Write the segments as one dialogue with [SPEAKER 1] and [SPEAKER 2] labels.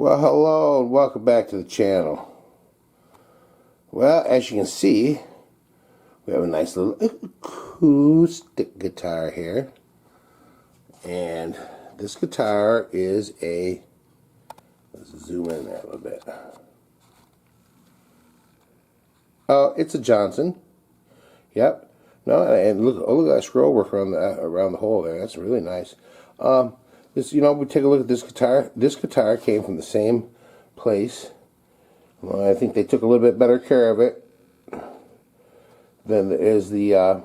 [SPEAKER 1] Well, hello and welcome back to the channel. Well, as you can see, we have a nice little acoustic guitar here. And this guitar is a, let's zoom in there a little bit. Oh, it's a Johnson. Yep. No, and look at that scroll work around the hole there. That's really nice. This, we take a look at this guitar. This guitar came from the same place. Well, I think they took a little bit better care of it than is the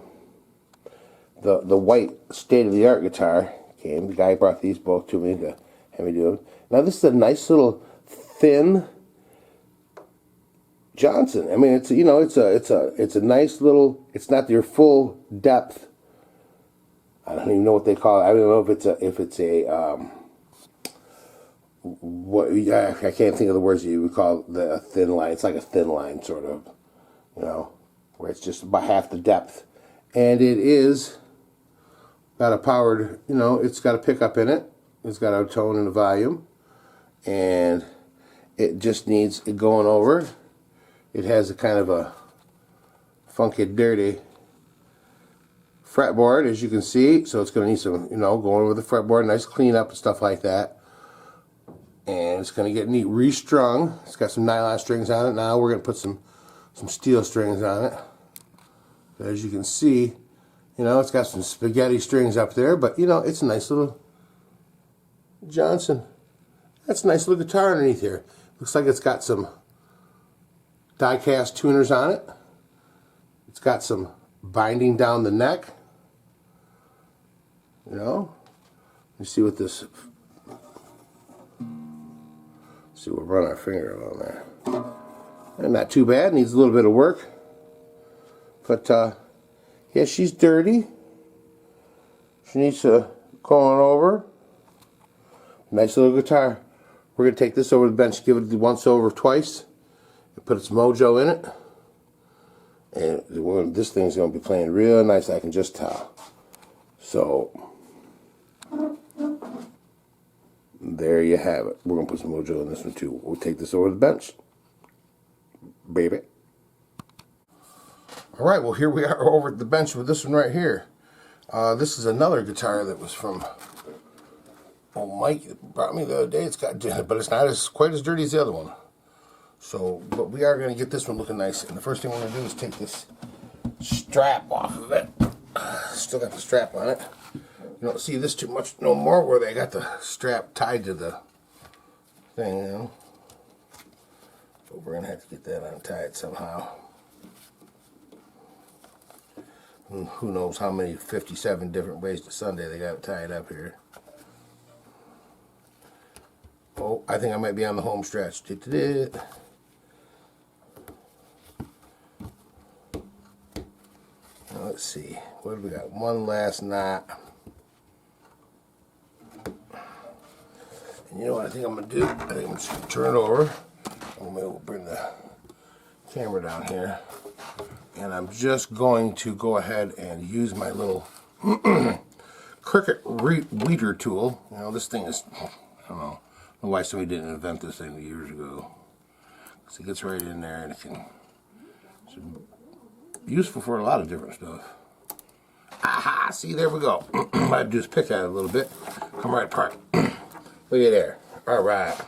[SPEAKER 1] white state-of-the-art guitar came. The guy brought these both to me to have me do them. Now this is a nice little thin Johnson. I mean, it's a nice little. It's not your full depth. I don't even know what they call it. I don't know if it's a what I can't think of the words you would call a thin line. It's like a thin line sort of, where it's just about half the depth, and it is got a powered. It's got a pickup in it. It's got a tone and a volume, and it just needs it going over. It has a kind of a funky, dirty fretboard, as you can see, so it's going to need some, going over the fretboard, nice cleanup and stuff like that. And it's going to get neat restrung. It's got some nylon strings on it. Now we're going to put some steel strings on it. As you can see, it's got some spaghetti strings up there, but it's a nice little Johnson. That's a nice little guitar underneath here. Looks like it's got some die-cast tuners on it. It's got some binding down the neck. Let me see what this. See, we'll run our finger along there. And not too bad. Needs a little bit of work, but yeah, she's dirty. She needs to going over. Nice little guitar. We're gonna take this over the bench, give it the once over twice, and put its mojo in it. And this thing's going to be playing real nice, I can just tell. So, there you have it. We're going to put some mojo in this one too. We'll take this over the bench. Baby. Alright, well here we are over at the bench with this one right here. This is another guitar that was from Mike brought me the other day. But it's not quite as dirty as the other one. So, but we are going to get this one looking nice. And the first thing we're going to do is take this strap off of it. Still got the strap on it. You don't see this too much no more where they got the strap tied to the thing, So we're going to have to get that untied somehow. And who knows how many 57 different ways to Sunday they got it tied up here. Oh, I think I might be on the home stretch. Let's see, what do we got? One last knot. And you know what I think I'm going to do? I think I'm just going to turn it over. We'll bring the camera down here. And I'm just going to go ahead and use my little cricket weeder tool. This thing is, I don't know why somebody didn't invent this thing years ago. Because it gets right in there and it can... useful for a lot of different stuff. Aha! See, there we go. What I do is pick at it a little bit. Come right apart. Look at there. Alright.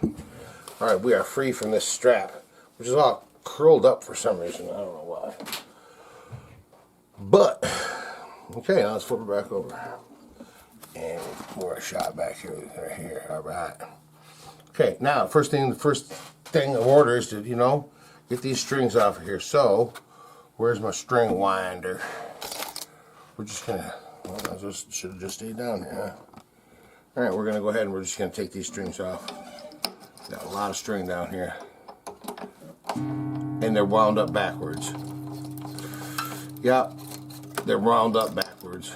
[SPEAKER 1] Alright, we are free from this strap, which is all curled up for some reason. I don't know why. But, okay, now let's flip it back over. And more a shot back here. Right here. Alright. Okay, now, the first thing of order is to, get these strings off of here. So, where's my string winder? We're just gonna, should have just stayed down here, huh? Alright, we're gonna go ahead and we're just gonna take these strings off. Got a lot of string down here. And they're wound up backwards. Yep, they're wound up backwards.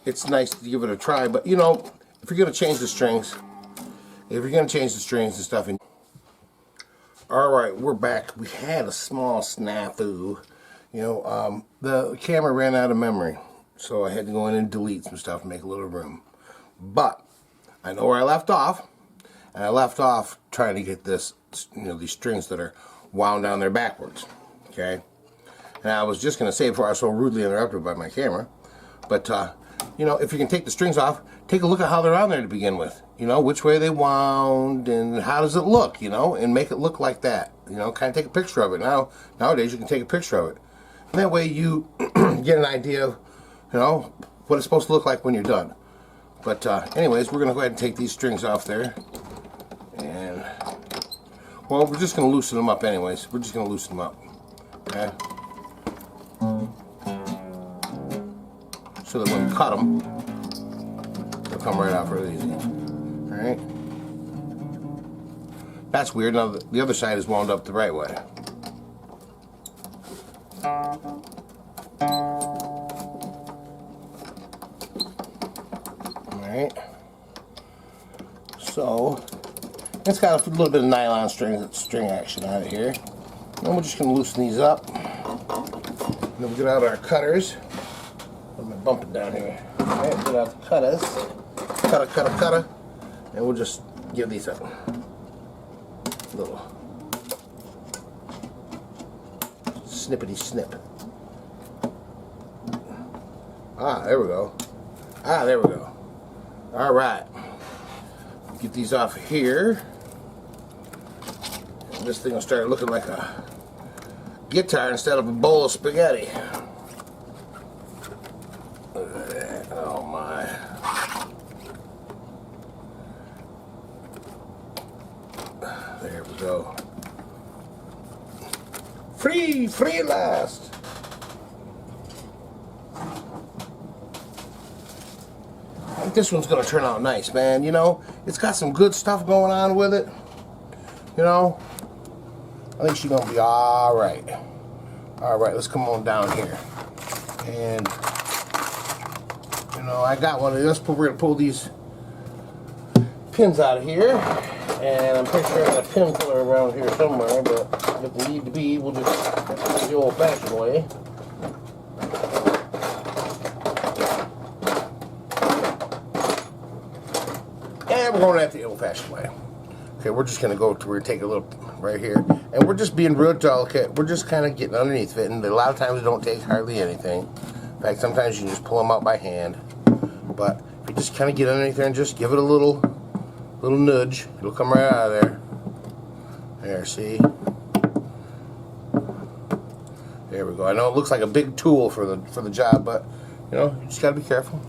[SPEAKER 1] It's nice to give it a try, but if you're gonna change the strings, and stuff, alright, we're back. We had a small snafu. The camera ran out of memory, so I had to go in and delete some stuff and make a little room. But I know where I left off, and I left off trying to get this, these strings that are wound down there backwards, okay? And I was just going to say before I was so rudely interrupted by my camera, but, if you can take the strings off, take a look at how they're on there to begin with. Which way they wound, and how does it look, and make it look like that. Kind of take a picture of it. Nowadays you can take a picture of it. And that way you get an idea of, what it's supposed to look like when you're done. But anyways, we're going to go ahead and take these strings off there. And, well, we're just going to loosen them up anyways. We're just going to loosen them up. Okay? So that when we cut them, they'll come right out really easy. Alright? That's weird. Now the other side is wound up the right way. Alright. So, it's got a little bit of nylon string action on it here. And we're just going to loosen these up. And then we'll get out our cutters. What am I bumping down here? Alright, get out the cutters. Cutter. And we'll just give these a little snippety snip. There we go. There we go. Alright. Get these off of here. And this thing will start looking like a guitar instead of a bowl of spaghetti. Look at that. Oh my. There we go. Free at last. I think this one's gonna turn out nice, man. It's got some good stuff going on with it. I think she's gonna be all right. All right, let's come on down here. And I got one of these. We're gonna pull these pins out of here. And I'm pretty sure I got a pin puller around here somewhere, but if we need to be, we'll just do the old-fashioned way. And we're going at the old-fashioned way. Okay, we're just going to take a little right here, and we're just being real delicate. We're just kind of getting underneath it, and a lot of times it don't take hardly anything. In fact, sometimes you can just pull them out by hand. But if you just kind of get underneath there and just give it a little nudge, it'll come right out of there. There, see? There we go. I know it looks like a big tool for the job, but you just gotta be careful.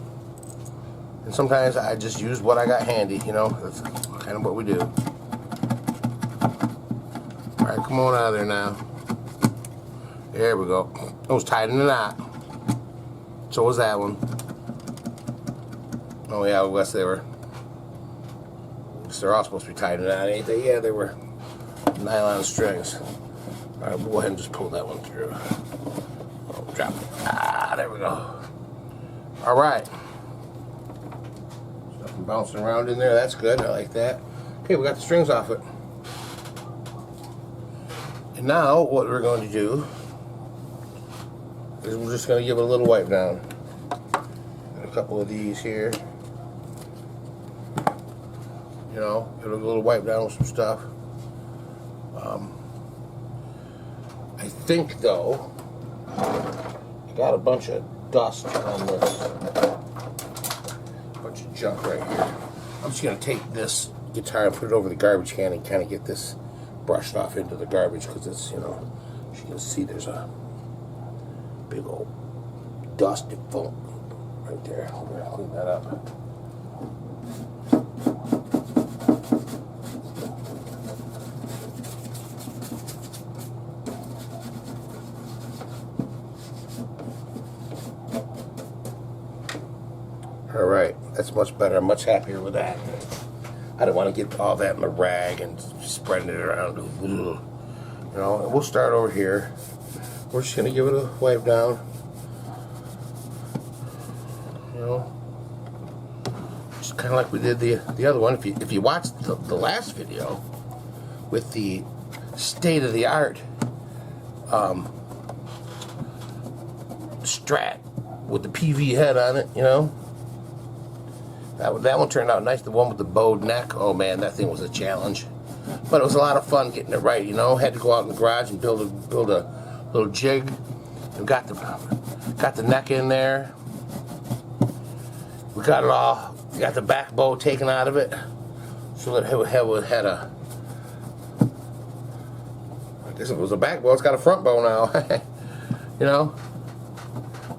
[SPEAKER 1] And sometimes I just use what I got handy. That's kind of what we do. All right, come on out of there now. There we go. It was tied in a knot. So was that one. Oh yeah, I guess they were. They're all supposed to be tied in that, ain't they? Yeah, they were nylon strings. Alright, we'll go ahead and just pull that one through. Oh, drop it. There we go. Alright. Something bouncing around in there. That's good. I like that. Okay, we got the strings off it. And now, what we're going to do is we're just going to give it a little wipe down. And a couple of these here. Give it a little wipe down with some stuff. I think, though, I got a bunch of dust on this. A bunch of junk right here. I'm just going to take this guitar and put it over the garbage can and kind of get this brushed off into the garbage because it's, as you can see, there's a big old dusty foam right there. I'm going to clean that up. Alright, that's much better. I'm much happier with that. I don't want to get all that in the rag and spreading it around. And we'll start over here. We're just going to give it a wipe down. Just kind of like we did the other one. If you watched the last video with the state-of-the-art Strat with the PV head on it, That one turned out nice. The one with the bowed neck. Oh man, that thing was a challenge. But it was a lot of fun getting it right, you know. Had to go out in the garage and build a little jig. And got the neck in there. We got it all. Got the back bow taken out of it, so that it had a. I guess it was a back bow. It's got a front bow now. You know,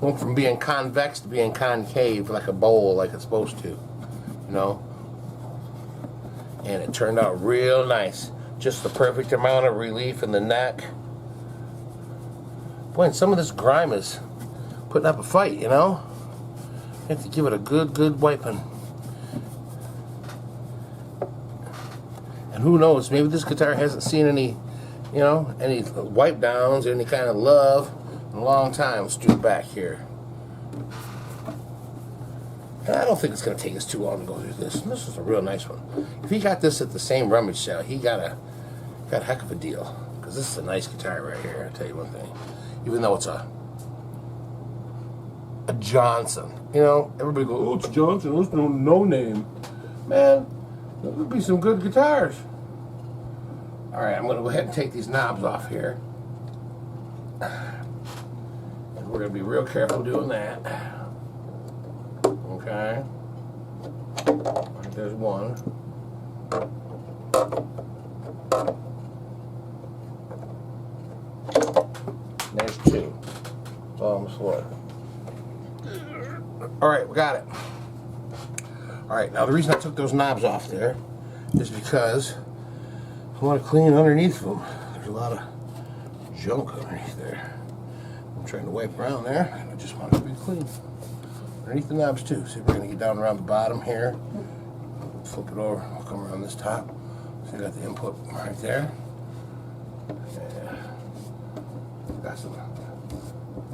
[SPEAKER 1] went from being convex to being concave, like a bowl, like it's supposed to. You know, and it turned out real nice. Just the perfect amount of relief in the neck. Boy, and some of this grime is putting up a fight, you know? You have to give it a good wiping. And who knows, maybe this guitar hasn't seen any, you know, any wipe downs or any kind of love in a long time. Let's do it back here. And I don't think it's going to take us too long to go through this. And this is a real nice one. If he got this at the same rummage sale, he got a heck of a deal. Because this is a nice guitar right here, I'll tell you one thing. Even though it's a Johnson. You know, everybody goes, oh, it's Johnson, it's no name. Man, there would be some good guitars. Alright, I'm going to go ahead and take these knobs off here. And we're going to be real careful doing that. Okay. Alright, there's one. There's two. Almost one. Alright, we got it. Alright, now the reason I took those knobs off there is because I want to clean underneath them. There's a lot of junk underneath there. I'm trying to wipe around there, and I just want it to be clean. Underneath the knobs too. See, we're going to get down around the bottom here. Flip it over. We'll come around this top. So you got the input right there. Got some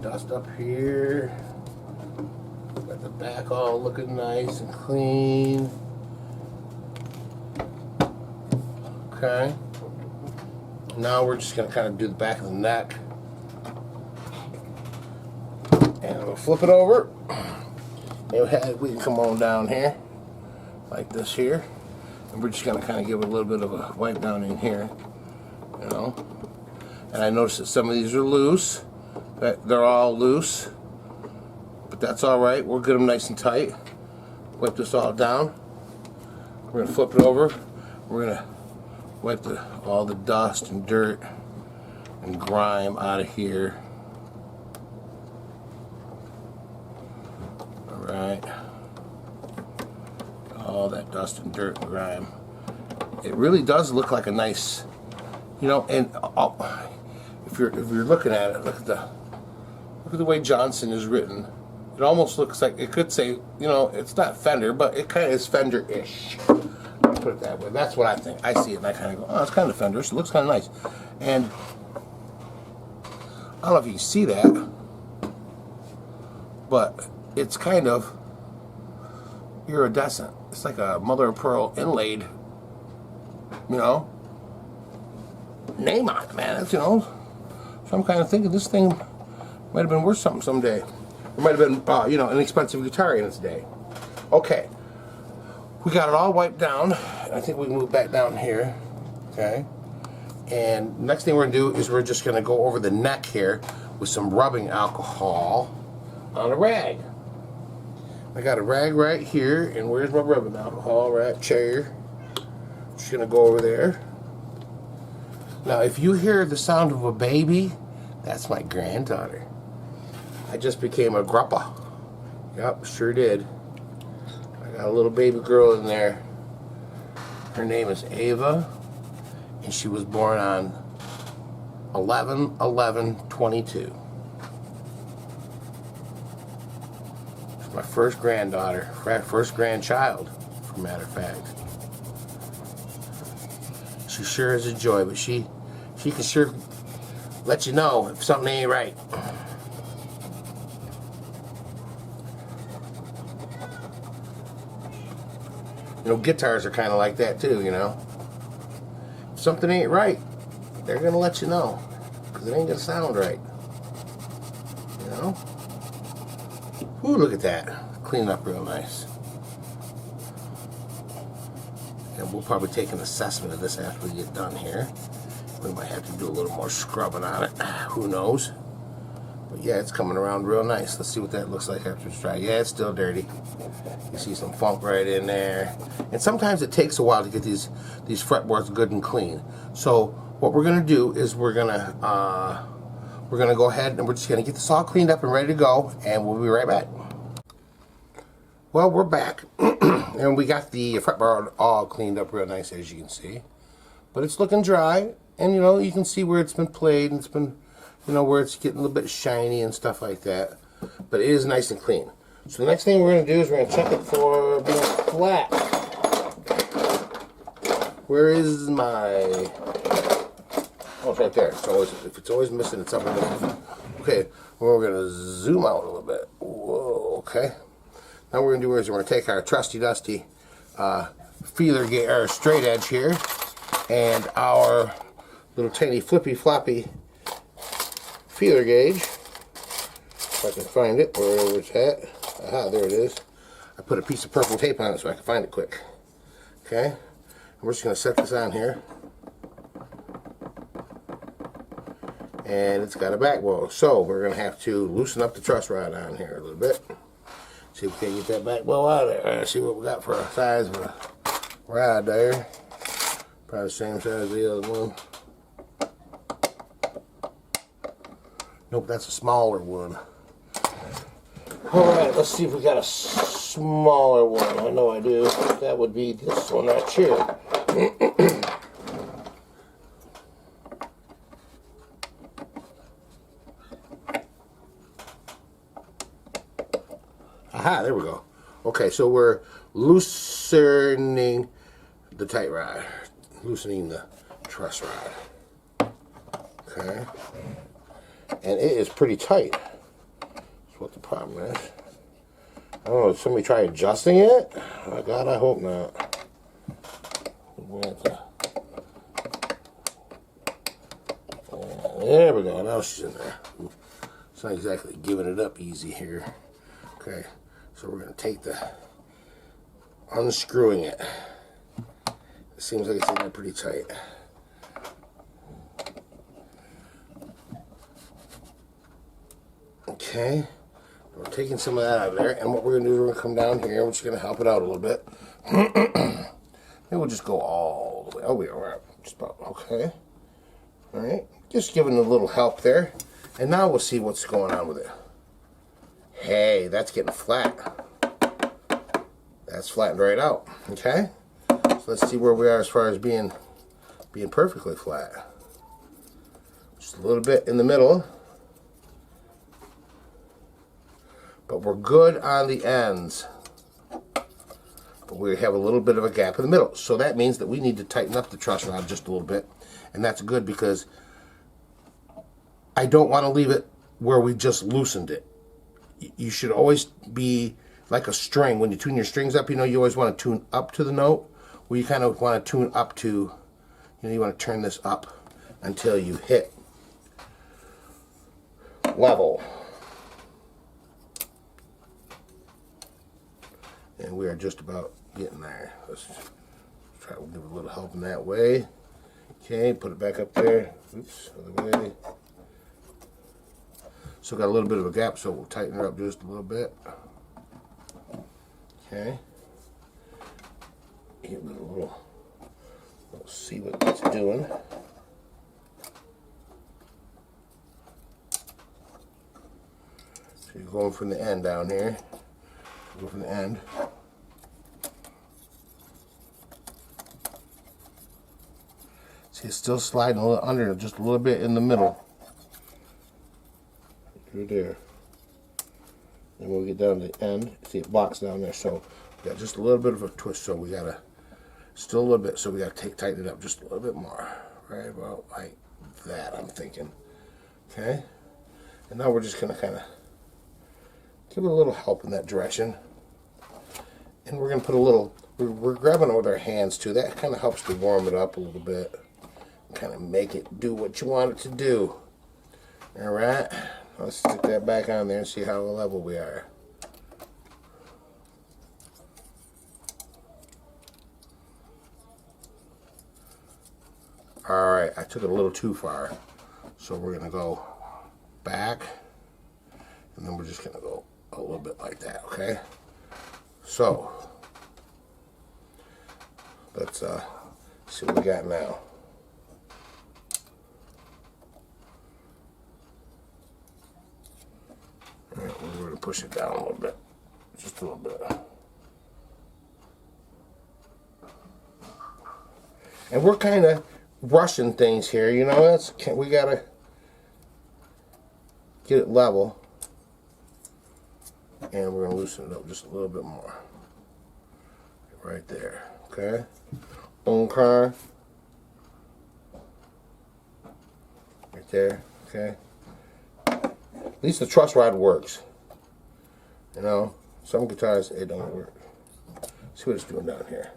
[SPEAKER 1] dust up here. Got the back all looking nice and clean. Okay. Now we're just going to kind of do the back of the neck. And we'll flip it over. And we can come on down here, like this here. And we're just going to kind of give it a little bit of a wipe down in here. You know. And I noticed that some of these are loose. They're all loose. But that's alright. We'll get them nice and tight. Wipe this all down. We're going to flip it over. We're going to wipe all the dust and dirt and grime out of here. Alright. All that dust and dirt and grime. It really does look like a nice, you know, and if you're looking at it, look at the way Johnson is written. It almost looks like it could say, you know, it's not Fender, but it kind of is Fender-ish. I'll put it that way. That's what I think. I see it and I kind of go, oh, it's kind of Fender, so it looks kind of nice. And I don't know if you can see that, but it's kind of iridescent. It's like a mother of pearl inlaid, you know, name on it, man. It's, you know, so I'm kind of thinking this thing might have been worth something someday. It might have been, you know, an expensive guitar in its day. Okay, we got it all wiped down. I think we can move back down here. Okay, and next thing we're gonna do is we're just gonna go over the neck here with some rubbing alcohol on a rag. I got a rag right here, and where's my rubbing alcohol? Right chair. Just gonna go over there. Now, if you hear the sound of a baby, that's my granddaughter. I just became a grandpa. Yep, sure did. I got a little baby girl in there. Her name is Ava, and she was born on 11/11/22. She's my first granddaughter, first grandchild, for a matter of fact. She sure is a joy, but she can sure let you know if something ain't right. You know, guitars are kind of like that too, you know. If something ain't right, they're going to let you know, because it ain't going to sound right. You know? Ooh, look at that. Clean up real nice. And we'll probably take an assessment of this after we get done here. We might have to do a little more scrubbing on it. Who knows? But yeah, it's coming around real nice. Let's see what that looks like after it's dry. Yeah, it's still dirty. You see some funk right in there. And sometimes it takes a while to get these fretboards good and clean. So what we're gonna do is we're gonna go ahead and we're just gonna get this all cleaned up and ready to go, and we'll be right back. Well, we're back. And we got the fretboard all cleaned up real nice, as you can see. But it's looking dry, and you know, you can see where it's been played, and it's been, you know, where it's getting a little bit shiny and stuff like that. But it is nice and clean. So the next thing we're going to do is we're going to check it for being flat. Where is my... Oh, it's right there. It's always, if it's always missing, it's up underneath. Okay, well, we're going to zoom out a little bit. Whoa, okay. Now what we're going to do is we're going to take our trusty dusty feeler gauge, or straight edge here, and our little tiny flippy floppy feeler gauge, if I can find it, wherever it's at. Aha, there it is. I put a piece of purple tape on it so I can find it quick. Okay, and we're just going to set this on here. And it's got a back wall, so we're going to have to loosen up the truss rod on here a little bit. See if we can get that back bow out of there. See what we got for a size of a rod there. Probably the same size as the other one. Nope, that's a smaller one. Alright, let's see if we got a smaller one. I know I do. That would be this one right here. Aha, there we go. Okay, so we're loosening the tight rod. Loosening the truss rod. Okay. And it is pretty tight. That's what the problem is. I don't know, did somebody try adjusting it? Oh God, I hope not. There we go, now she's in there. It's not exactly giving it up easy here. Okay, so we're going to take the, unscrewing it. It seems like it's in there pretty tight. Okay, we're taking some of that out of there, and what we're going to do is we're going to come down here, we're just going to help it out a little bit. Maybe we'll just go all the way. Oh, we are just about, okay. Alright, just giving a little help there, and now we'll see what's going on with it. Hey, that's getting flat. That's flattened right out, okay? So let's see where we are as far as being perfectly flat. Just a little bit in the middle. But we're good on the ends. But we have a little bit of a gap in the middle. So that means that we need to tighten up the truss rod just a little bit. And that's good because I don't want to leave it where we just loosened it. You should always be like a string. When you tune your strings up, you know, you always want to tune up to the note. Well, you kind of want to tune up to, you know, you want to turn this up until you hit level. And we are just about getting there. Let's try to give it a little help in that way. Okay, put it back up there. Oops, other way. Still got a little bit of a gap, so we'll tighten her up just a little bit. Okay. Give it a little, we'll see what it's doing. So you're going from the end down here. Go from the end. See, it's still sliding a little under, just a little bit in the middle. Right there. And when we get down to the end, see it blocks down there, so we got just a little bit of a twist, so we gotta, still a little bit, so we gotta tighten it up just a little bit more. Right about like that, I'm thinking. Okay? And now we're just gonna kind of give it a little help in that direction. And we're gonna put a little, we're grabbing it with our hands too. That kind of helps to warm it up a little bit. Kind of make it do what you want it to do. Alright? Let's stick that back on there and see how level we are. right, I took it a little too far. So we're going to go back, and then we're just going to go a little bit like that, okay? So, let's see what we got now. All right, we're going to push it down a little bit, just a little bit. And we're kind of rushing things here, you know. We gotta get it level, and we're gonna loosen it up just a little bit more, right there. Okay. Okay. Right there. Okay. At least the truss rod works. You know, some guitars it don't work. See what it's doing down here.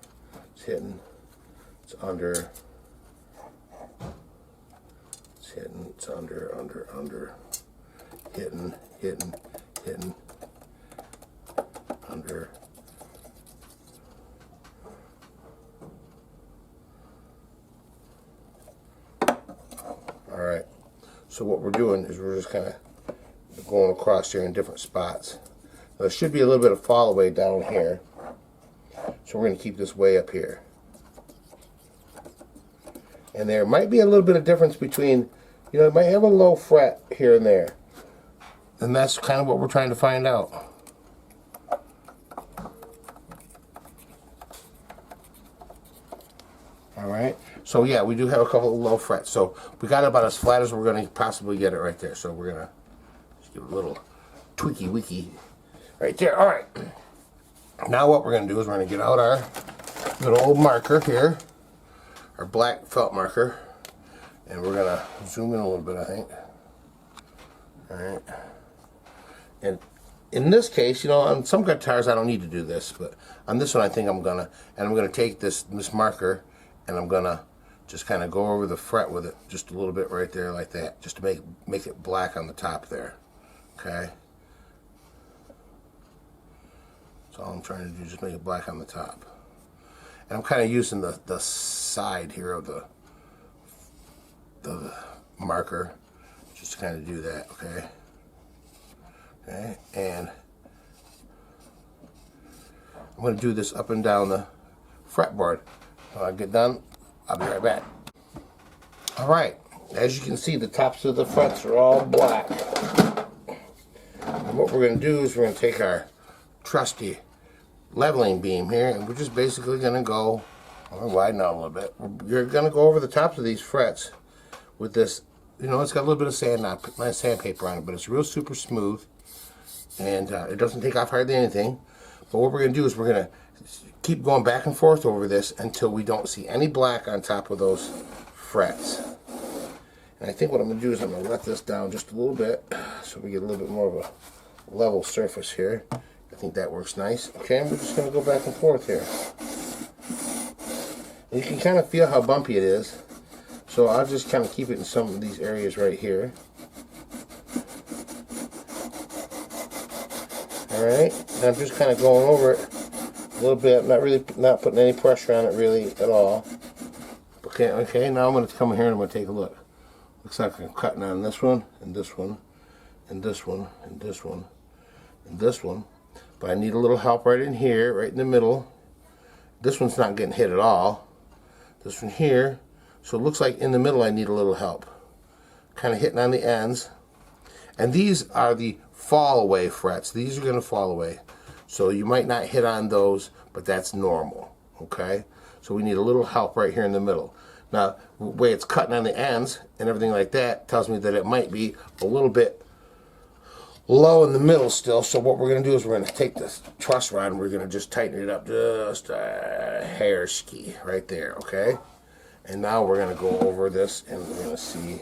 [SPEAKER 1] It's hitting. It's under. It's hitting. It's under. Hitting. Under. All right. So what we're doing is we're just kind of going across here in different spots. Now, there should be a little bit of fall away down here. So we're going to keep this way up here. And there might be a little bit of difference between, you know, it might have a low fret here and there. And that's kind of what we're trying to find out. Alright, so yeah, we do have a couple of low frets. So we got it about as flat as we're going to possibly get it right there. So we're going to just give it a little tweaky weaky right there. Alright, now what we're going to do is we're going to get out our good old marker here, our black felt marker, and we're going to zoom in a little bit, I think. Alright, and in this case, you know, on some guitars I don't need to do this, but on this one I think I'm going to, and I'm going to take this marker, and I'm gonna just kind of go over the fret with it just a little bit right there like that, just to make it black on the top there. Okay, that's all I'm trying to do, just make it black on the top. And I'm kind of using the side here of the marker just to kind of do that. Okay, and I'm going to do this up and down the fretboard. When I get done, I'll be right back. Alright, as you can see, the tops of the frets are all black. And what we're going to do is we're going to take our trusty leveling beam here, and we're just basically going to go, I'm going to widen out a little bit. You're going to go over the tops of these frets with this, you know, it's got a little bit of sandpaper on it, but it's real super smooth, and it doesn't take off hardly anything. But what we're going to do is we're going to keep going back and forth over this until we don't see any black on top of those frets. And I think what I'm going to do is I'm going to let this down just a little bit so we get a little bit more of a level surface here. I think that works nice. Okay, and we're just going to go back and forth here. And you can kind of feel how bumpy it is. So I'll just kind of keep it in some of these areas right here. Alright, and I'm just kind of going over it a little bit, not putting any pressure on it really at all. Okay, now I'm going to come in here and I'm going to take a look. Looks like I'm cutting on this one, and this one, and this one, and this one, and this one. But I need a little help right in here, right in the middle. This one's not getting hit at all. This one here. So it looks like in the middle I need a little help. Kind of hitting on the ends. And these are the fall away frets. These are going to fall away. So you might not hit on those, but that's normal, okay? So we need a little help right here in the middle. Now, the way it's cutting on the ends and everything like that tells me that it might be a little bit low in the middle still. So what we're going to do is we're going to take this truss rod and we're going to just tighten it up just a hair ski right there, okay? And now we're going to go over this and we're going to see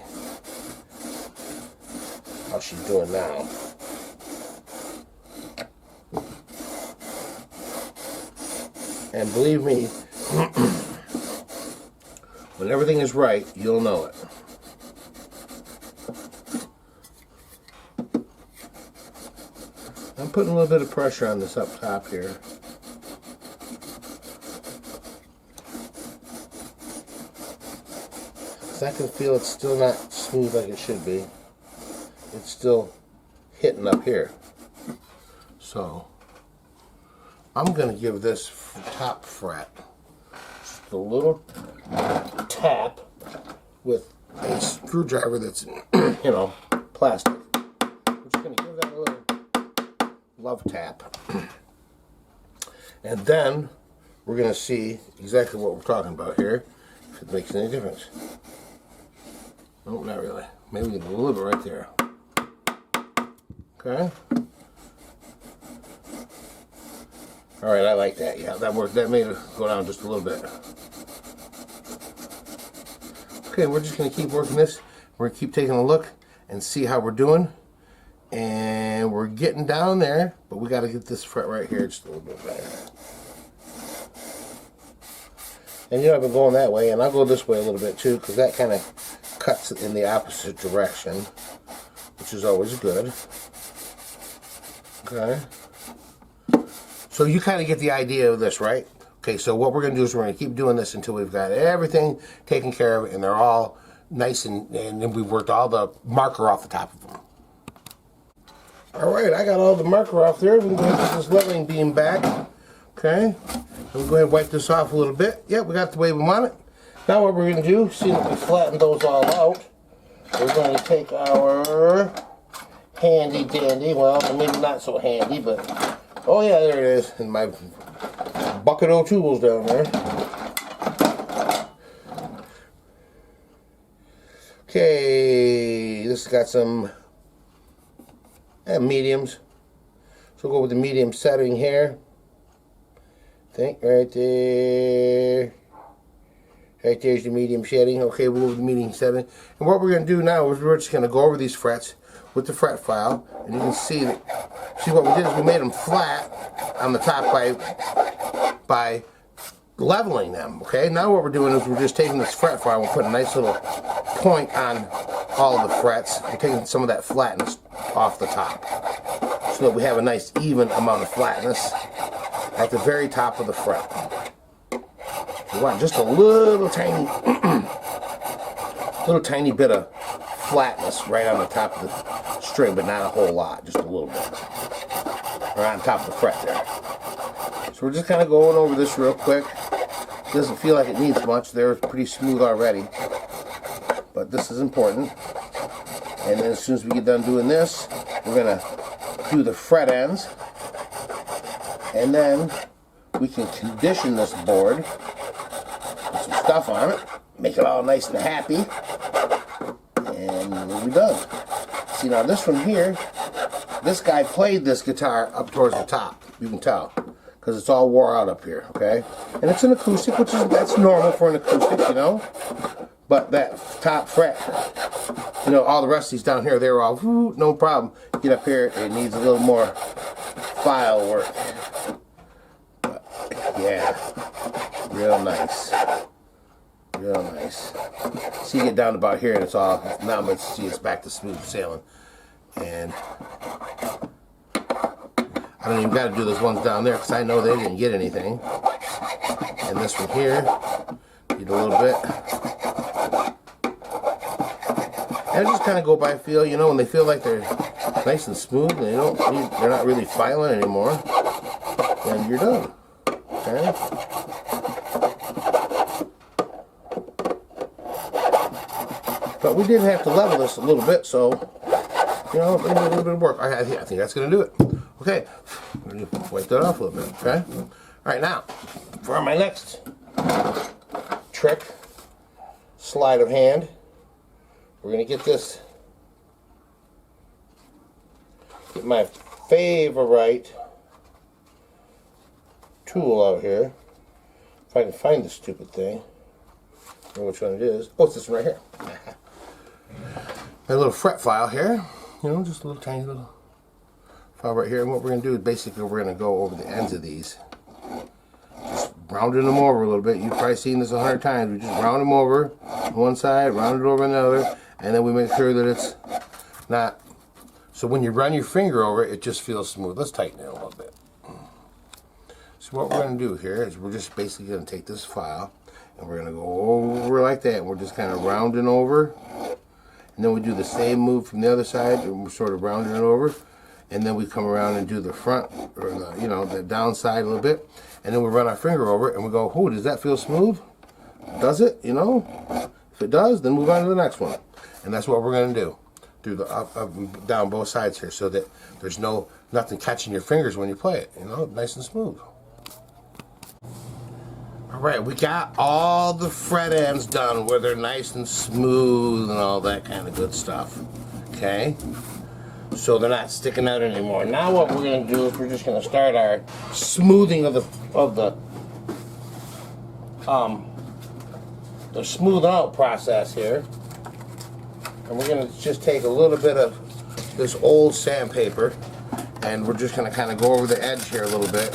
[SPEAKER 1] how she's doing now. And believe me, when everything is right, you'll know it. I'm putting a little bit of pressure on this up top here. because I can feel it's still not smooth like it should be. It's still hitting up here. So I'm going to give this top fret just a little tap with a screwdriver that's, you know, plastic. I'm just going to give that a little love tap. And then we're going to see exactly what we're talking about here, if it makes any difference. No, not really. Maybe a little bit right there. Okay. All right, I like that. Yeah, that worked. That made it go down just a little bit. Okay, we're just going to keep working this. We're going to keep taking a look and see how we're doing. And we're getting down there, but we got to get this fret right here just a little bit better. And you know, I've been going that way, and I'll go this way a little bit too, because that kind of cuts in the opposite direction, which is always good. Okay. So you kind of get the idea of this, right? Okay, so what we're going to do is we're going to keep doing this until we've got everything taken care of, and they're all nice, and then we've worked all the marker off the top of them. All right, I got all the marker off there. We can go ahead and put this leveling beam back. Okay, we'll go ahead and wipe this off a little bit. Yep, we got the way we want it. Now what we're going to do, see that we flatten those all out, we're going to take our handy dandy, well, maybe not so handy, but, oh yeah, there it is, in my bucket of tools down there. Okay, this has got some mediums. So we'll go with the medium setting here. I think right there. Right there's the medium shading. Okay, we'll go with the medium setting. And what we're going to do now is we're just going to go over these frets with the fret file. And you can see that, what we did is we made them flat on the top by leveling them. Okay, now what we're doing is we're just taking this fret file and we're putting a nice little point on all of the frets and taking some of that flatness off the top, so that we have a nice even amount of flatness at the very top of the fret. We want just a little tiny bit of flatness right on the top of the string, but not a whole lot, just a little bit. Right on top of the fret there. So we're just kind of going over this real quick. Doesn't feel like it needs much. They're pretty smooth already, but this is important. And then as soon as we get done doing this, we're going to do the fret ends. And then we can condition this board, put some stuff on it, make it all nice and happy, and we'll be done. See, now this one here, this guy played this guitar up towards the top. You can tell, because it's all wore out up here, okay? And it's an acoustic, that's normal for an acoustic, you know? But that top fret, you know, all the rest of these down here, they're all, no problem. Get up here, it needs a little more file work. But, yeah, real nice. Real nice. See, you get down about here and it's all, now let's see, it's back to smooth sailing. And I don't even got to do those ones down there because I know they didn't get anything. And this one here, need a little bit. And I just kind of go by feel, you know, when they feel like they're nice and smooth and they're not really filing anymore, and you're done. Okay? But we did have to level this a little bit, so, you know, maybe a little bit of work. I think that's going to do it. Okay, I'm going to wipe that off a little bit, okay? All right, now, for my next trick, sleight of hand, we're going to get my favorite tool out here. If I can find this stupid thing. I don't know which one it is. Oh, it's this one right here. My little fret file here. You know, just a little tiny little file right here. And what we're going to do is basically we're going to go over the ends of these. Just rounding them over a little bit. You've probably seen this 100 times. We just round them over on one side, round it over on the other. And then we make sure that it's not, so when you run your finger over it, it just feels smooth. Let's tighten it a little bit. So what we're going to do here is we're just basically going to take this file And we're going to go over like that. And we're just kind of rounding over. And then we do the same move from the other side. And we're sort of rounding it over. And then we come around and do the front, or the, you know, the downside a little bit. And then we run our finger over it and we go, oh, does that feel smooth? Does it? You know? If it does, then move on to the next one. And that's what we're going to do. Do the up and down both sides here so that there's nothing catching your fingers when you play it. You know, nice and smooth. Alright, we got all the fret ends done where they're nice and smooth and all that kind of good stuff. Okay? So they're not sticking out anymore. Now what we're going to do is we're just going to start our smoothing of the smooth out process here. And we're going to just take a little bit of this old sandpaper and we're just going to kind of go over the edge here a little bit.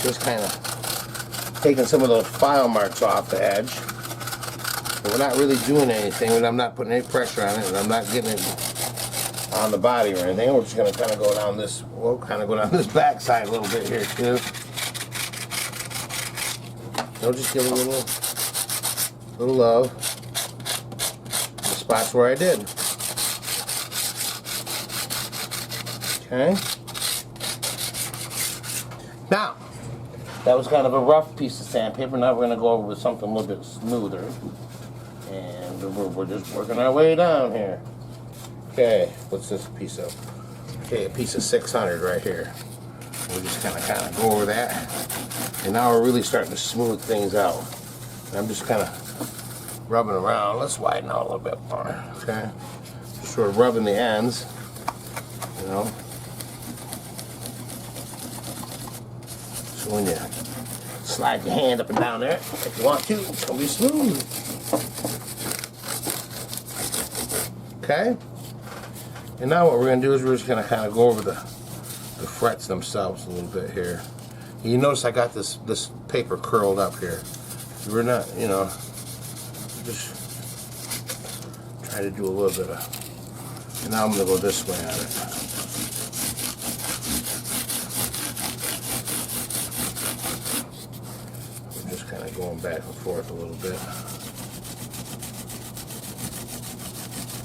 [SPEAKER 1] Just kind of taking some of those file marks off the edge. But we're not really doing anything, and I'm not putting any pressure on it, and I'm not getting it on the body or anything. We're just going to kind of go down this, we'll kind of go down this back side a little bit here too. I'll just give it a little love. The spots where I did. Okay. Now, that was kind of a rough piece of sandpaper. Now we're going to go over with something a little bit smoother. And we're just working our way down here. Okay, what's this piece of? Okay, a piece of 600 right here. We're just kind of go over that. And now we're really starting to smooth things out. And I'm just kind of rubbing around. Let's widen out a little bit more. Okay, just sort of rubbing the ends. You know. So when you slide your hand up and down there, if you want to, it's going to be smooth. Okay? And now what we're going to do is we're just going to kind of go over the frets themselves a little bit here. You notice I got this paper curled up here. We're not, you know, just try to do a little bit of, and now I'm going to go this way on it. Going back and forth a little bit.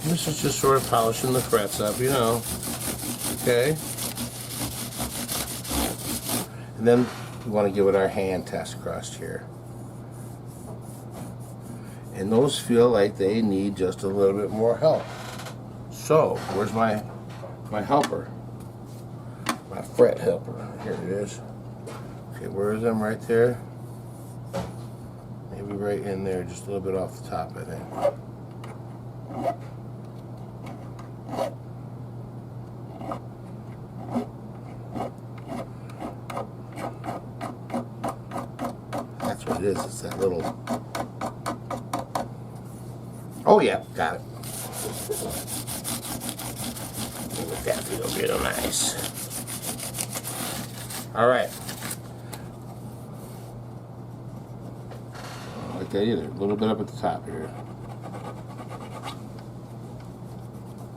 [SPEAKER 1] And this is just sort of polishing the frets up, you know. Okay. And then we want to give it our hand test across here. And those feel like they need just a little bit more help. So, where's my helper? My fret helper. Here it is. Okay, where is them? Right there. Maybe right in there, just a little bit off the top, I think. That's what it is, it's that little... Oh yeah, got it. Make that feel real nice. Alright. Like that either. A little bit up at the top here.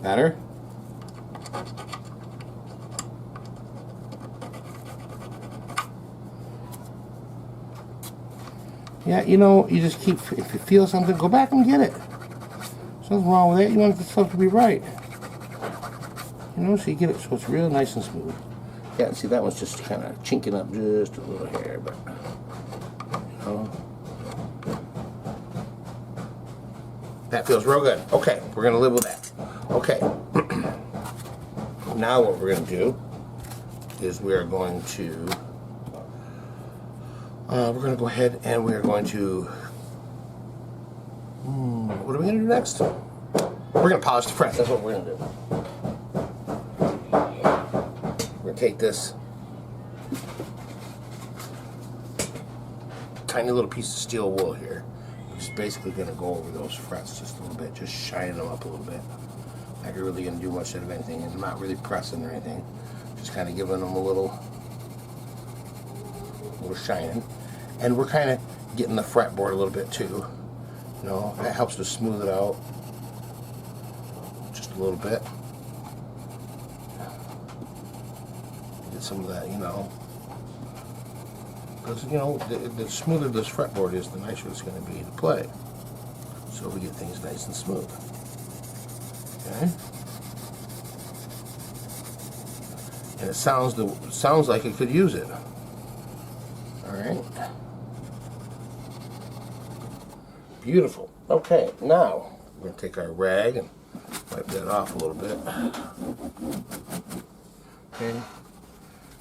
[SPEAKER 1] Better? Yeah, you know, you just keep, if you feel something, go back and get it. There's nothing wrong with that. You want the stuff to be right. You know, so you get it so it's real nice and smooth. Yeah, see, that one's just kind of chinking up just a little hair, but, you know. That feels real good. Okay, we're going to live with that. Okay. Now what we're going to do is we are going to go ahead and we are going to what are we going to do next? We're going to polish the frets. That's what we're going to do. We're going to take this tiny little piece of steel wool here. Just basically going to go over those frets just a little bit, just shining them up a little bit. Not really going to do much of anything, and I'm not really pressing or anything. Just kind of giving them a little shining. And we're kind of getting the fretboard a little bit too. You know, that helps to smooth it out just a little bit. Get some of that, you know, Because, you know, the smoother this fretboard is, the nicer it's going to be to play. So we get things nice and smooth. Okay? And it sounds like it could use it. Alright. Beautiful. Okay, now we're going to take our rag and wipe that off a little bit. Okay.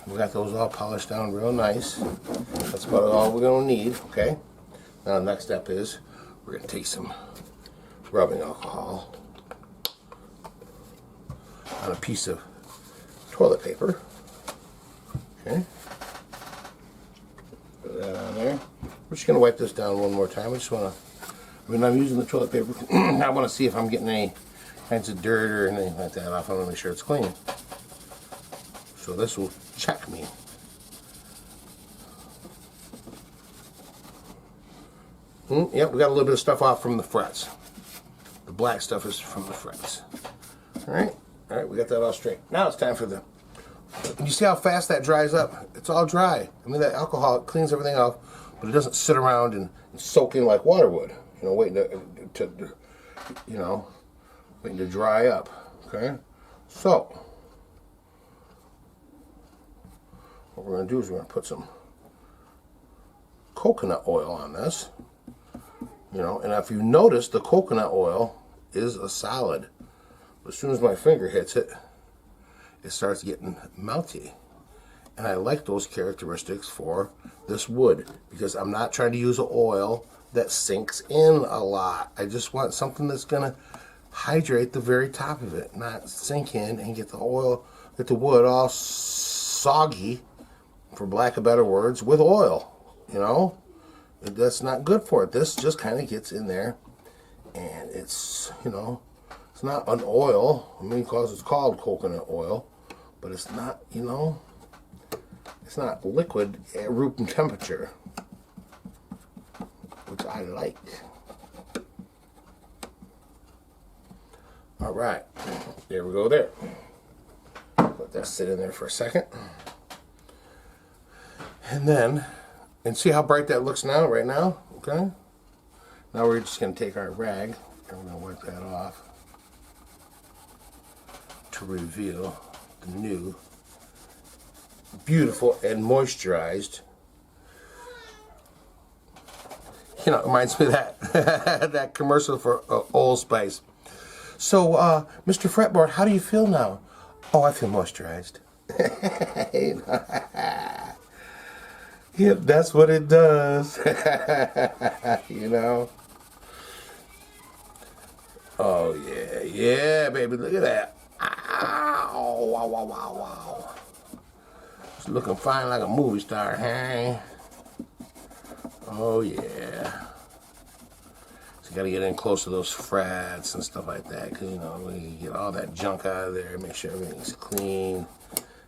[SPEAKER 1] We got those all polished down real nice. That's about all we're going to need. Okay. Now the next step is we're going to take some rubbing alcohol on a piece of toilet paper. Okay. Put that on there. We're just going to wipe this down one more time. I just want to, when I'm using the toilet paper, I want to see if I'm getting any kinds of dirt or anything like that off. I want to make sure it's clean. So this will check me. Yep, we got a little bit of stuff off from the frets. The black stuff is from the frets. Alright, we got that all straight. Now it's time for the... You see how fast that dries up? It's all dry. I mean, that alcohol cleans everything off, but it doesn't sit around and soak in like water would. You know, waiting to dry up. Okay? So, what we're going to do is we're going to put some coconut oil on this. You know, and if you notice, the coconut oil is a solid. But as soon as my finger hits it, it starts getting melty. And I like those characteristics for this wood because I'm not trying to use an oil that sinks in a lot. I just want something that's going to hydrate the very top of it, not sink in and get the oil, get the wood all soggy, for lack of better words, with oil. You know, that's not good for it. This just kind of gets in there, and it's, you know, it's not an oil. I mean, because it's called coconut oil, but it's not, you know, it's not liquid at room temperature, which I like. All right, there we go there. Let that sit in there for a second. And then, and see how bright that looks now, right now, okay? Now we're just going to take our rag and we're going to wipe that off to reveal the new, beautiful and moisturized, you know, it reminds me of that, that commercial for Old Spice. So, Mr. Fretboard, how do you feel now? Oh, I feel moisturized. Yep, that's what it does. You know? Oh, yeah. Yeah, baby. Look at that. Ow. Wow, wow, wow, wow. It's looking fine like a movie star, hey? Oh, yeah. So you got to get in close to those frets and stuff like that. Because, you know, we get all that junk out of there. Make sure everything's clean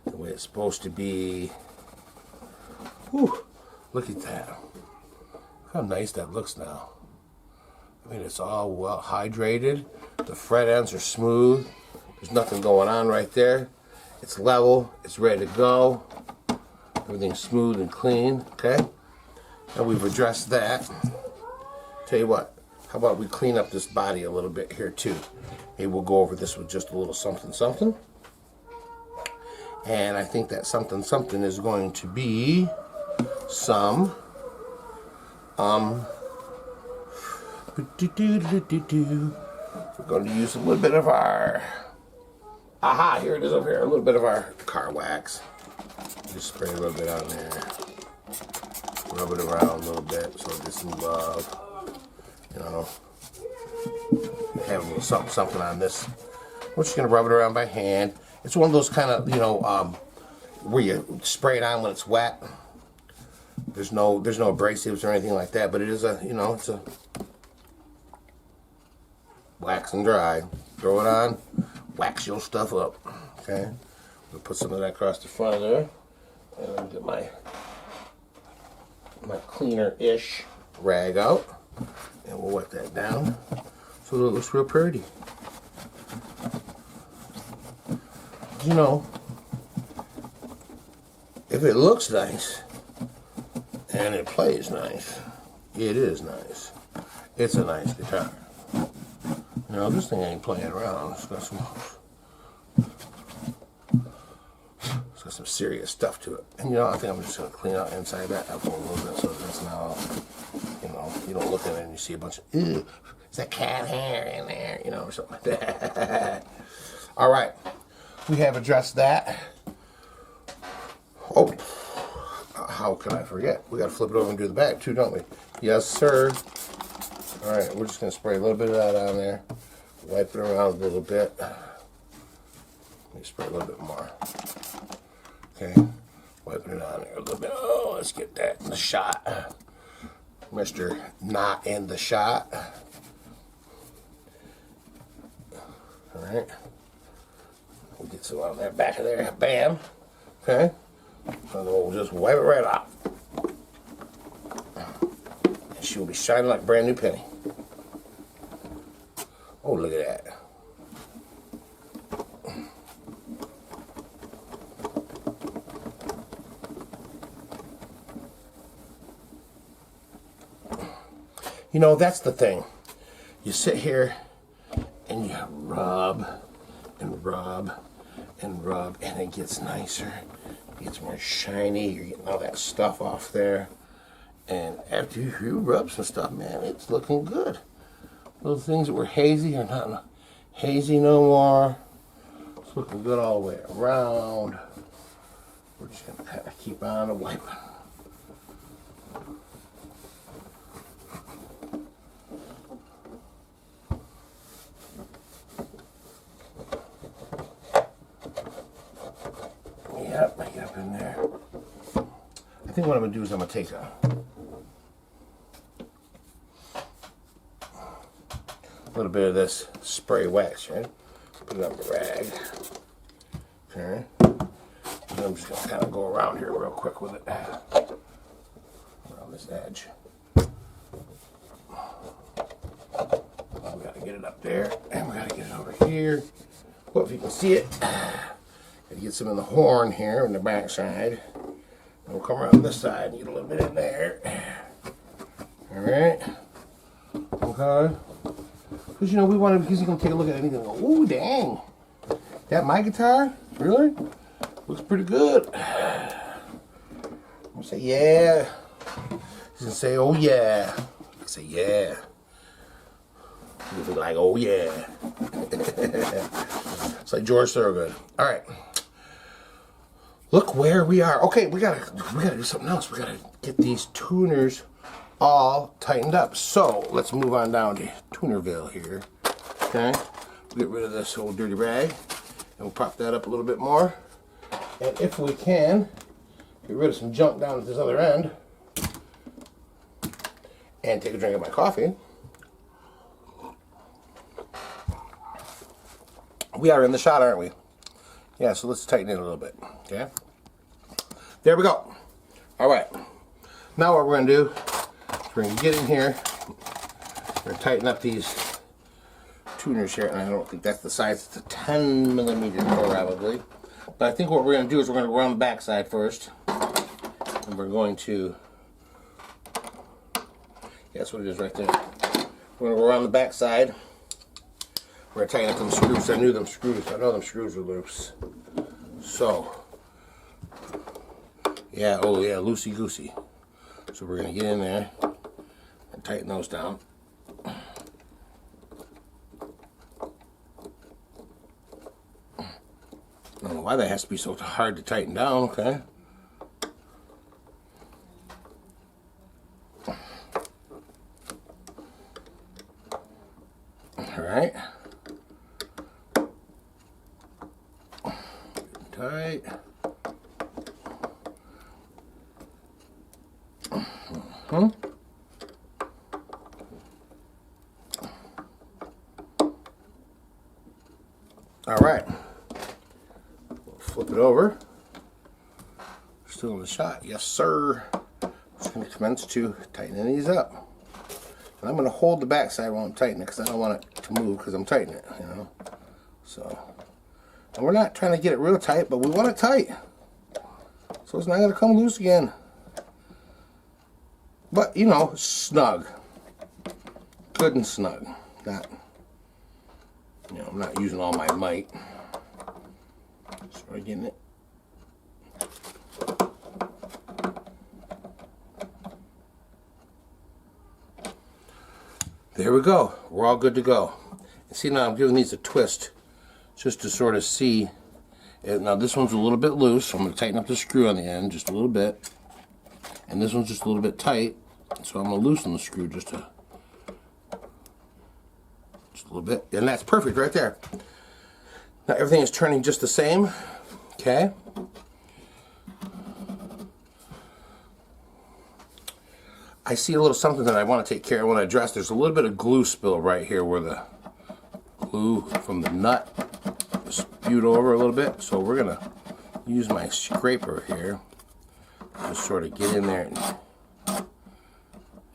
[SPEAKER 1] the way it's supposed to be. Whew, look at that. Look how nice that looks now. I mean, it's all well hydrated. The fret ends are smooth. There's nothing going on right there. It's level. It's ready to go. Everything's smooth and clean. Okay? Now we've addressed that. Tell you what, how about we clean up this body a little bit here too. Maybe we'll go over this with just a little something something. And I think that something something is going to be some we're going to use a little bit of our here it is over here, a little bit of our car wax. Just spray a little bit on there, rub it around a little bit so it gets some love, you know, have a little something on this. We're just going to rub it around by hand. It's one of those kind of, you know, where you spray it on when it's wet. There's no abrasives or anything like that, but it is a, you know, it's a wax and dry. Throw it on, wax your stuff up. Okay, we'll put some of that across the front of there, and I'll get my cleaner-ish rag out, and we'll wet that down so that it looks real pretty. You know, if it looks nice And it plays nice. It is nice. It's a nice guitar. You know, this thing ain't playing around. It's got some serious stuff to it. And you know, I think I'm just going to clean out inside that up a little bit so that's now, you know, you don't look at it and you see a bunch of, ew, is that cat hair in there, you know, or something like that. All right, we have addressed that. Oh, how can I forget? We got to flip it over and do the back too, don't we? Yes, sir. All right, we're just going to spray a little bit of that on there. Wipe it around a little bit. Let me spray a little bit more. Okay, wiping it on there a little bit. Oh, let's get that in the shot. Mr. Not in the shot. All right. We'll get some on that back of there. Bam. Okay. And then we'll just wipe it right off. And she will be shining like a brand new penny. Oh, look at that. You know, that's the thing. You sit here and you rub and rub and rub, and it gets nicer. It gets more shiny. You're getting all that stuff off there. And after you rub some stuff, man, it's looking good. Those things that were hazy are not hazy no more. It's looking good all the way around. We're just going to kind of keep on wiping. Yep, I get up in there. I think what I'm going to do is I'm going to take a little bit of this spray wax, right? Put it on the rag. Okay. And I'm just going to kind of go around here real quick with it. Around this edge. We got to get it up there, and we got to get it over here. Well, if you can see it. Got to get some in the horn here on the back side. And we'll come around this side and get a little bit in there. Alright. Okay. Because, you know, we want to, because you can take a look at anything and go, ooh, dang. That my guitar? Really? Looks pretty good. I'm going to say, yeah. He's going to say, oh, yeah. I say, yeah. You'll be like, oh, yeah. It's like George Thorogood. All right. Look where we are. Okay, we gotta do something else. We gotta get these tuners all tightened up. So let's move on down to Tunerville here. Okay, get rid of this old dirty rag, and we'll prop that up a little bit more. And if we can, get rid of some junk down at this other end, and take a drink of my coffee. We are in the shot, aren't we? Yeah, so let's tighten it a little bit, okay? There we go. All right. Now what we're going to do is we're going to get in here. We're going to tighten up these tuners here, and I don't think that's the size. It's a 10 millimeter probably. But I think what we're going to do is we're going to go around the back side first. And we're going to, yeah, that's what it is right there. We're going to go around the back side. We're going to tighten up them screws. I know them screws were loose. So, yeah, oh yeah, loosey-goosey. So we're going to get in there and tighten those down. I don't know why that has to be so hard to tighten down, okay? Alright. Tight. Alright. We'll flip it over. Still in the shot. Yes, sir. Just going to commence to tighten these up. And I'm going to hold the back side while I'm tightening it because I don't want it to move because I'm tightening it, you know. So, and we're not trying to get it real tight, but we want it tight. So it's not going to come loose again. But, you know, snug. Good and snug. Not, you know, I'm not using all my might. Sort of getting it. There we go. We're all good to go. And see, now I'm giving these a twist just to sort of see. Now this one's a little bit loose, so I'm going to tighten up the screw on the end just a little bit. And this one's just a little bit tight, so I'm going to loosen the screw just a little bit. And that's perfect right there. Now everything is turning just the same. Okay. I see a little something that I want to take care of when I address. There's a little bit of glue spill right here where the glue from the nut spewed over a little bit. So we're going to use my scraper here. Just sort of get in there and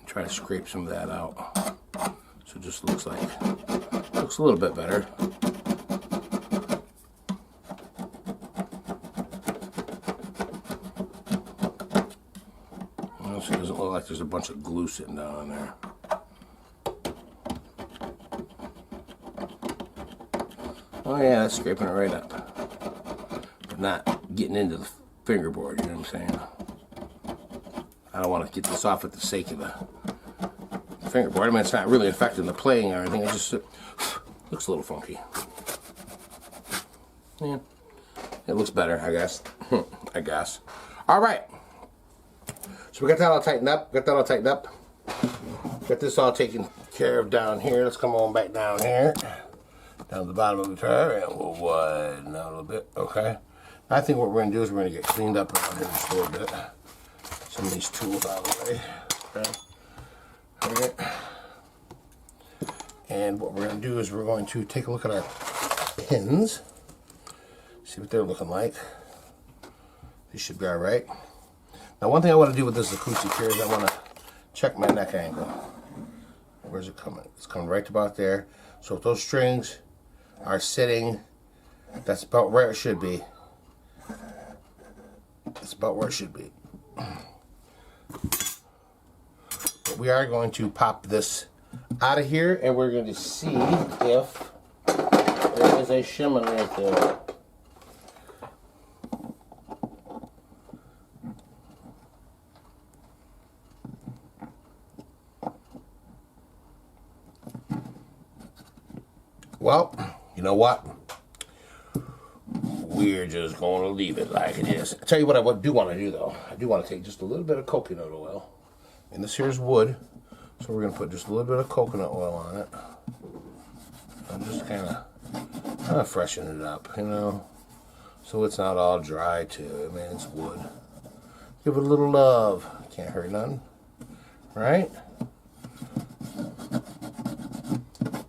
[SPEAKER 1] try to scrape some of that out. So it just looks a little bit better. Also, it doesn't look like there's a bunch of glue sitting down in there. Oh yeah, that's scraping it right up. But not getting into the fingerboard, you know what I'm saying? I don't want to get this off at the sake of the fingerboard. I mean, it's not really affecting the playing or anything. It just looks a little funky. Yeah, it looks better, I guess. I guess. All right. So we got that all tightened up. Got this all taken care of down here. Let's come on back down here. Down to the bottom of the guitar, and we'll widen out a little bit. Okay. I think what we're going to do is we're going to get cleaned up around here just a little bit. Some of these tools out of the way. Okay. All right. And what we're going to do is we're going to take a look at our pins. See what they're looking like. These should be all right. Now, one thing I want to do with this acoustic here is I want to check my neck angle. Where's it coming? It's coming right about there. So if those strings are sitting, that's about where it should be. That's about where it should be. But we are going to pop this out of here, and we're going to see if there is a shimmer right there. Well, you know what? We're just going to leave it like it is. I'll tell you what I do want to do, though. I do want to take just a little bit of coconut oil. And this here is wood. So we're going to put just a little bit of coconut oil on it. And just kind of freshen it up, you know. So it's not all dry, too. I mean, it's wood. Give it a little love. Can't hurt none. Right?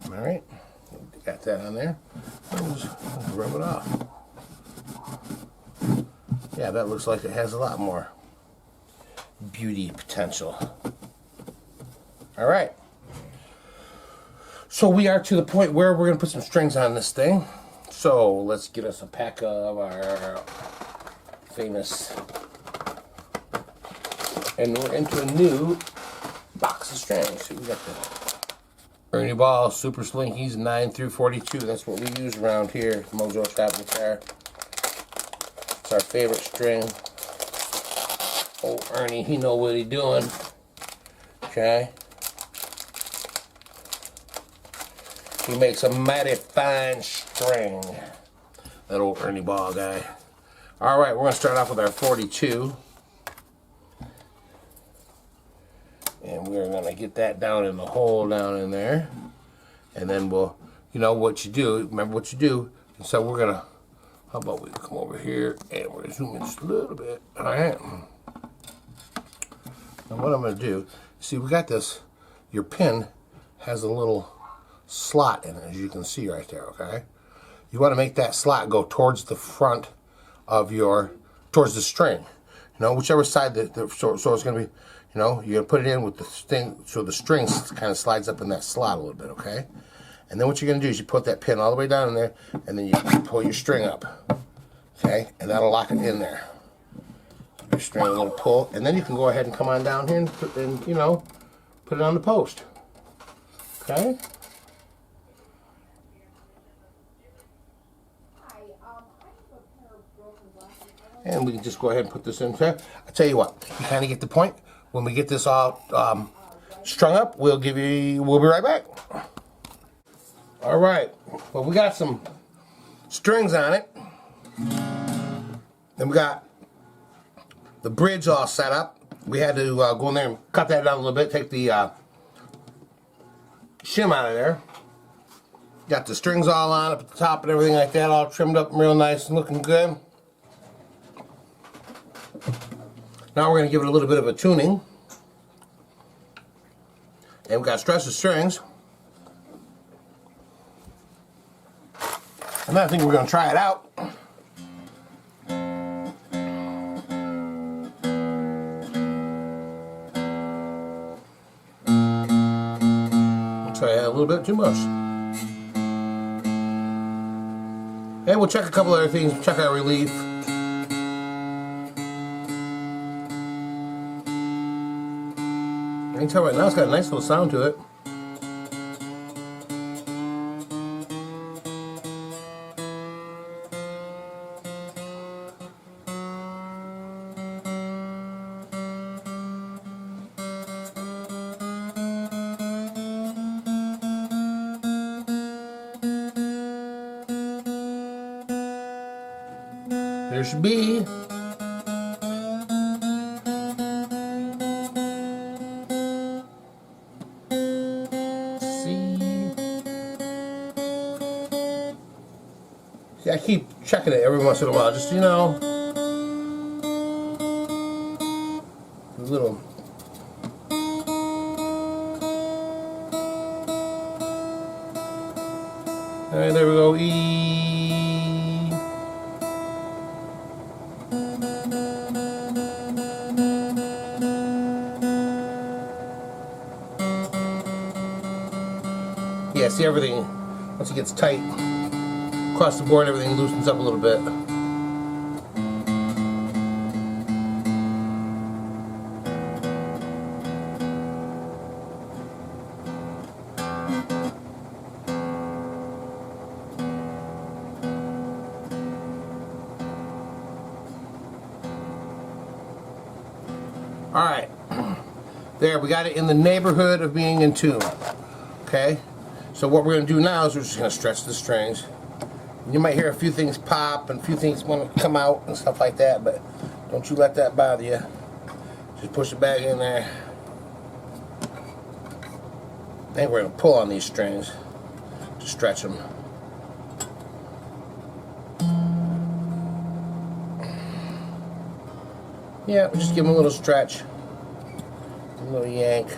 [SPEAKER 1] All right. Got that on there. Just rub it off. Yeah, that looks like it has a lot more beauty potential. All right. So we are to the point where we're going to put some strings on this thing. So let's get us a pack of our famous, and we're into a new box of strings. So we got the Ernie Ball Super Slinkies 9 through 42. That's what we use around here. MOJOfied guitar. It's our favorite string. Oh, Ernie, he know what he doing. Okay. He makes a mighty fine string. That old Ernie Ball guy. All right, we're gonna start off with our 42. And we're going to get that down in the hole down in there. And then we'll, you know what you do, remember what you do. And so we're going to, how about we come over here and we're going to zoom in just a little bit. All right. Now what I'm going to do, see we got this, your pin has a little slot in it, as you can see right there, okay? You want to make that slot go towards the front of your, towards the string. You know, whichever side, so it's going to be, you know, you're going to put it in with the thing, so the string kind of slides up in that slot a little bit, okay? And then what you're going to do is you put that pin all the way down in there, and then you pull your string up, okay? And that'll lock it in there. your string a little pull, and then you can go ahead and come on down here and you know, put it on the post. Okay? And we can just go ahead and put this in there. I'll tell you what, you kind of get the point. When we get this all strung up, we'll be right back. All right, well, we got some strings on it. Then we got the bridge all set up. We had to go in there and cut that down a little bit, take the shim out of there. Got the strings all on up at the top and everything like that, all trimmed up real nice and looking good. Now we're going to give it a little bit of a tuning. And we've got to stretch the strings. And then I think we're going to try it out. We'll try a little bit too much. And we'll check a couple other things, check our relief. I can tell right now it's got a nice little sound to it. There should be. See, I keep checking it every once in a while, just, you know, a little. All right, there we go. E. Yeah, see, everything, once it gets tight across the board, everything loosens up a little bit. Alright, there, we got it in the neighborhood of being in tune. Okay, so what we're going to do now is we're just going to stretch the strings. You might hear a few things pop and a few things want to come out and stuff like that, but don't you let that bother you. Just push it back in there. I think we're going to pull on these strings to stretch them. Yeah, just give them a little stretch, a little yank.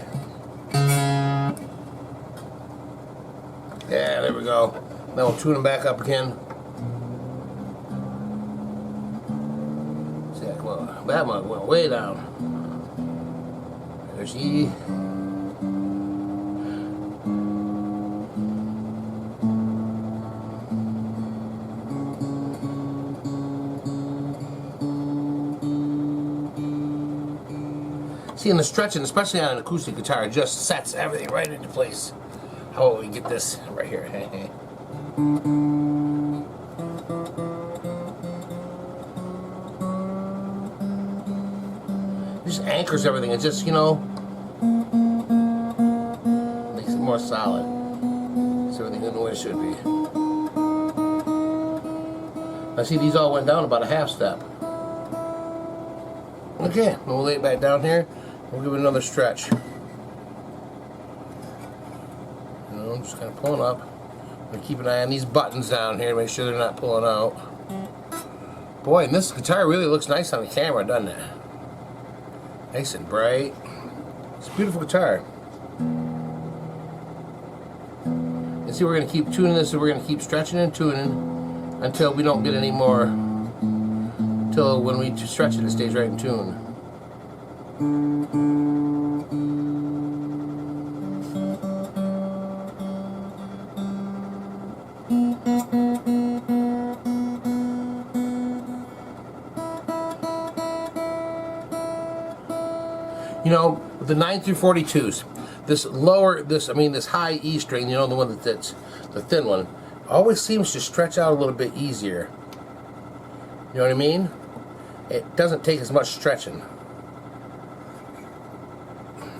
[SPEAKER 1] Yeah, there we go. Then we'll tune them back up again. See, well, that one went way down. There's E. See, in the stretching, especially on an acoustic guitar, it just sets everything right into place. How about we get this right here? Just anchors everything. It just, you know, makes it more solid. It's everything in the way it should be. Now see, these all went down about a half step. Okay, we'll lay it back down here. We'll give it another stretch. I'm just kind of pulling up. I'm going to keep an eye on these buttons down here to make sure they're not pulling out. Boy, and this guitar really looks nice on the camera, doesn't it? Nice and bright. It's a beautiful guitar. And see, we're going to keep tuning this, and we're going to keep stretching and tuning until we don't get any more. Until when we stretch it, it stays right in tune. You know, the 9 through 42s, this high E string, you know, the one that's the thin one, always seems to stretch out a little bit easier. You know what I mean? It doesn't take as much stretching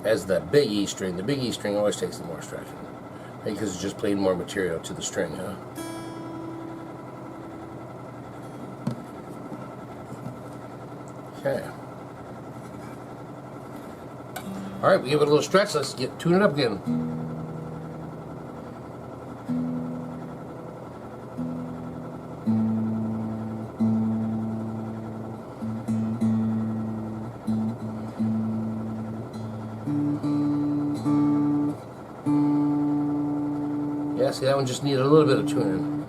[SPEAKER 1] as the big E string. The big E string always takes some more stretching. Maybe because it's just playing more material to the string, huh? Okay. Alright, we give it a little stretch. Let's tune it up again. Yeah, see, that one just needed a little bit of tuning.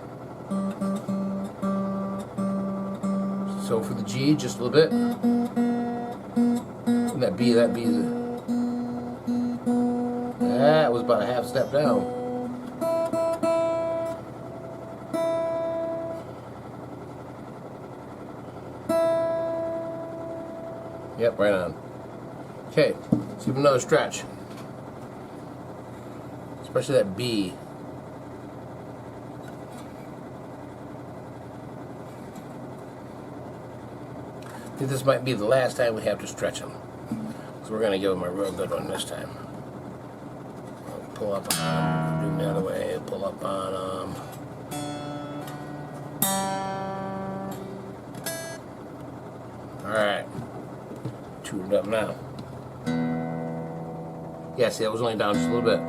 [SPEAKER 1] So for the G, just a little bit. And that B, that was about a half step down. Yep, right on. Okay, let's give it another stretch. Especially that B. I think this might be the last time we have to stretch them. So we're going to give them a real good one this time. Pull up on them, do the other way, pull up on them. Alright. Tune it up now. Yeah, see, that was only down just a little bit.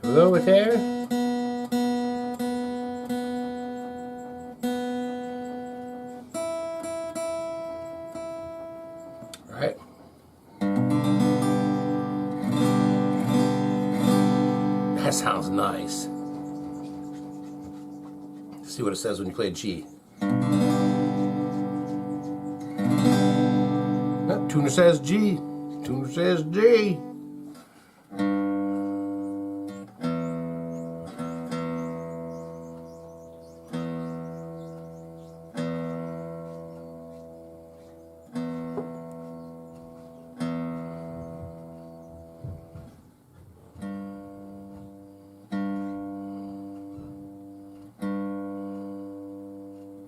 [SPEAKER 1] Hello there. All right. That sounds nice. Let's see what it says when you play G. Oh, tuner says G. Tuner says G.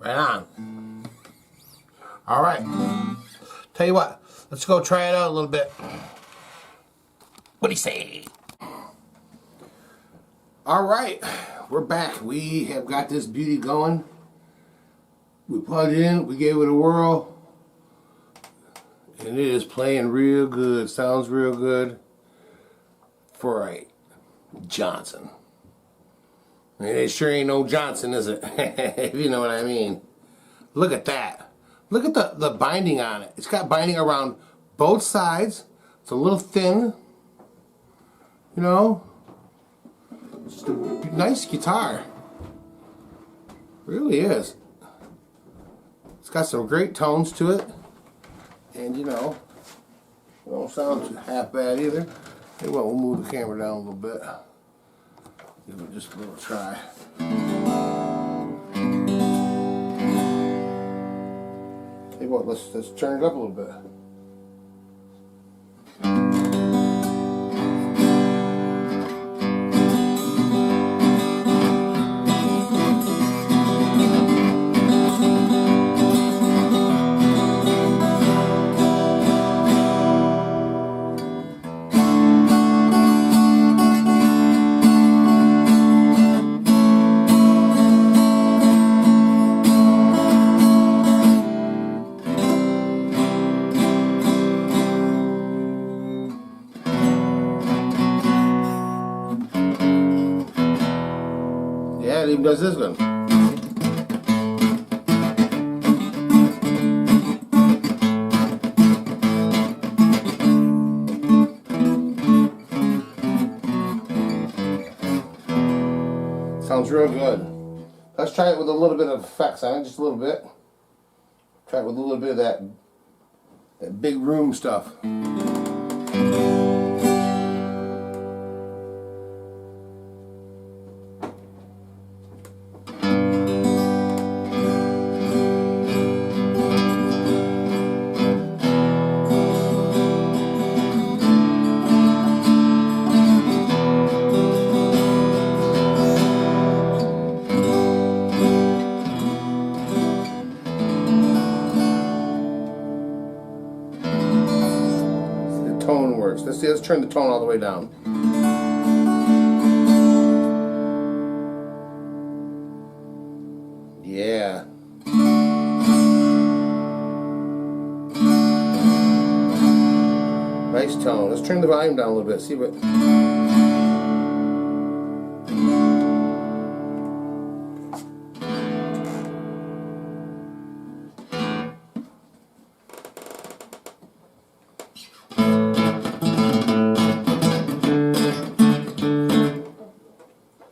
[SPEAKER 1] Right on. All right. Tell you what, let's go try it out a little bit. What do you say? All right, we're back. We have got this beauty going. We plugged it in, we gave it a whirl, and it is playing real good. Sounds real good for a Johnson. It sure ain't no Johnson, is it? If you know what I mean. Look at that. Look at the binding on it. It's got binding around both sides. It's a little thin. You know? Just a nice guitar. Really is. It's got some great tones to it. And you know, it don't sound too half bad either. Hey, well, we'll move the camera down a little bit. Give it just a little try. Hey, what? Let's turn it up a little bit. Yeah, it even does this one. Sounds real good. Let's try it with a little bit of effects on it, just a little bit. Try it with a little bit of that big room stuff. Tone works. Let's see, let's turn the tone all the way down. Yeah. Nice tone. Let's turn the volume down a little bit. See what.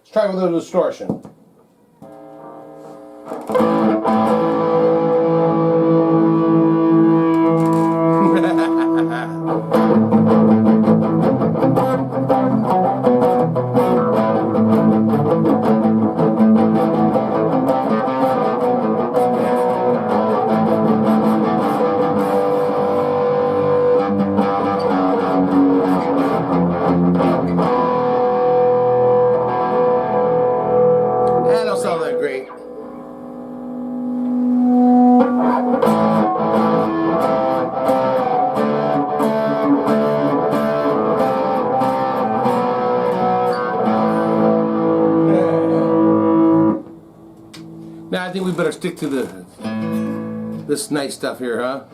[SPEAKER 1] Let's try with a little distortion. Great. Now I think we better stick to this nice stuff here, huh?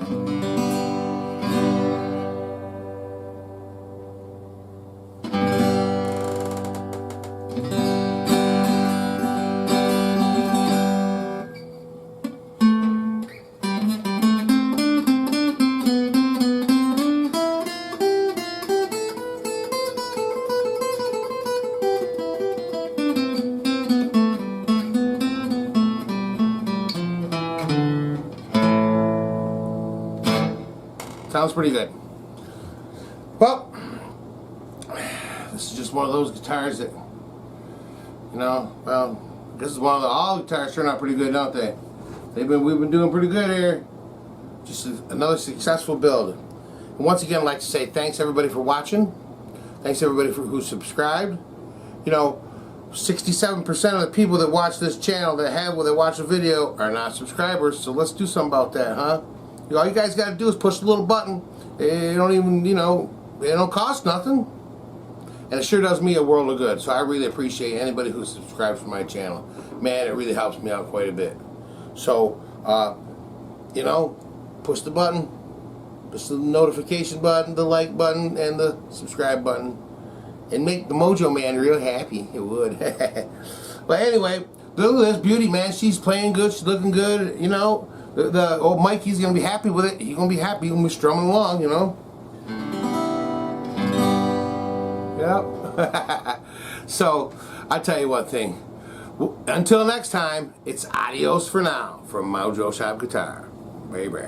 [SPEAKER 1] Sounds pretty good. Well, this is just one of those guitars that, you know, well, this is one of all guitars turn out pretty good, don't they? We've been doing pretty good here. Just another successful build. And once again, I'd like to say thanks everybody for watching. Thanks everybody who subscribed. You know, 67% of the people that watch this channel that watch the video are not subscribers. So let's do something about that, huh? All you guys got to do is push the little button. It don't even, you know, it don't cost nothing. And it sure does me a world of good. So I really appreciate anybody who subscribes to my channel. Man, it really helps me out quite a bit. So, you know, push the button. Push the notification button, the like button, and the subscribe button. And make the Mojo Man real happy. It would. But anyway, look at this beauty, man. She's playing good. She's looking good, you know. The old Mikey's gonna be happy with it. He's gonna be happy. He's gonna be strumming along, you know. Yep. So I tell you one thing. Until next time, it's adios for now from MOJOfied Guitar. Baby.